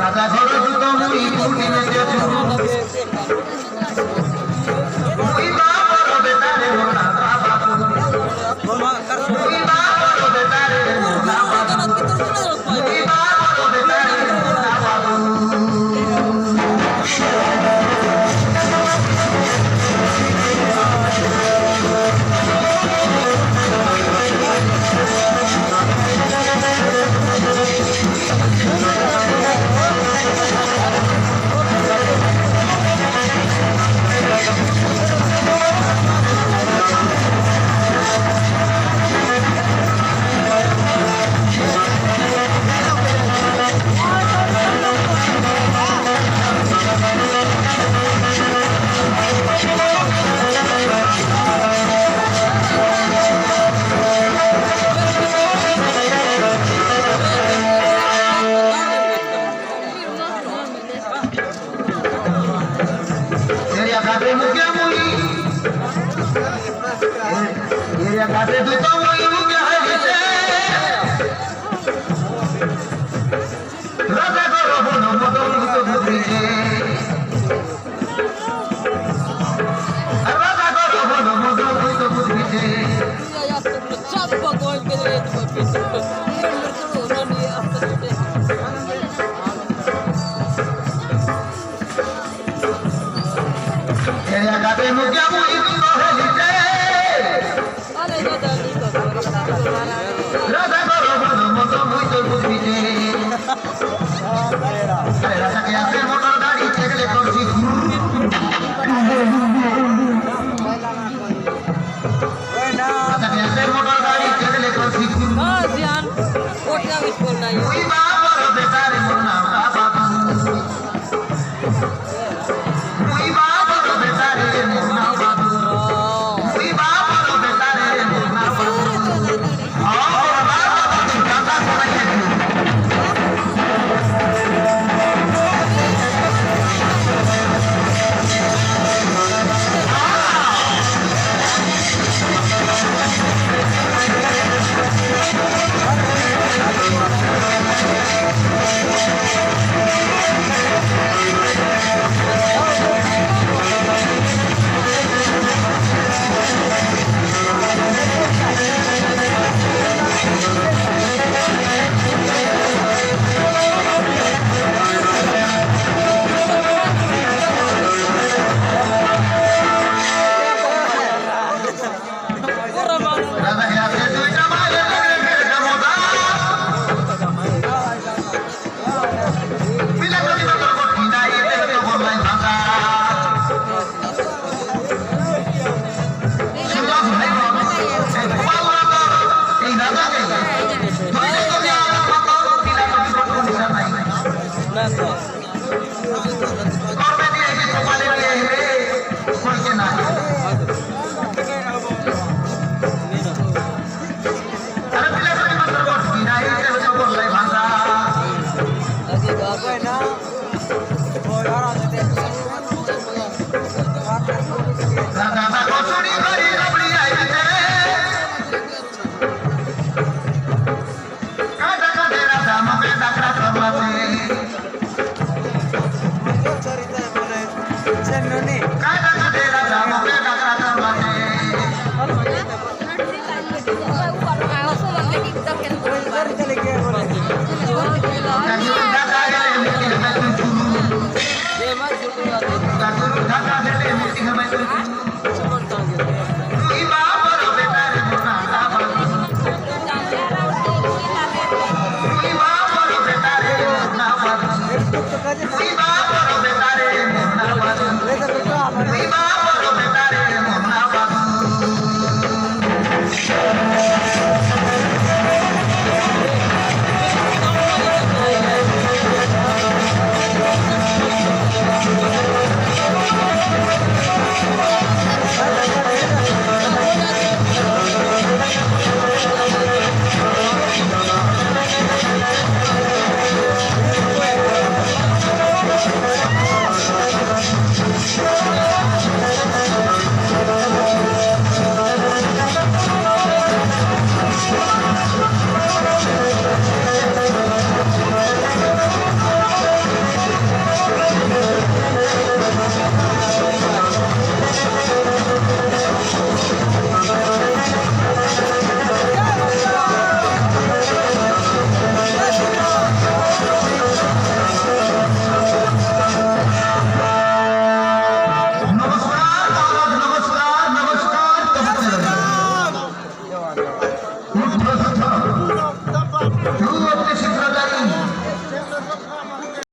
রাজা ঘরে দুটো মুড়ি পুটি মেতে মুই বাবার বেটারে মোনা বাবা মুই বাবার বেটারে মোনা বাবা মুই বাবার বেটারে মোনা বাবা Kate duto muy muke hajise Raja koro bono modo muto budrije Raja koro bono modo muto budrije Ella kate muke muy muke hajise Raja koro bono modo muto budrije Raja que hace motor gadi chegle korsi Raja que hace motor gadi chegle korsi हाँ जियान कोटिया biscuit नहीं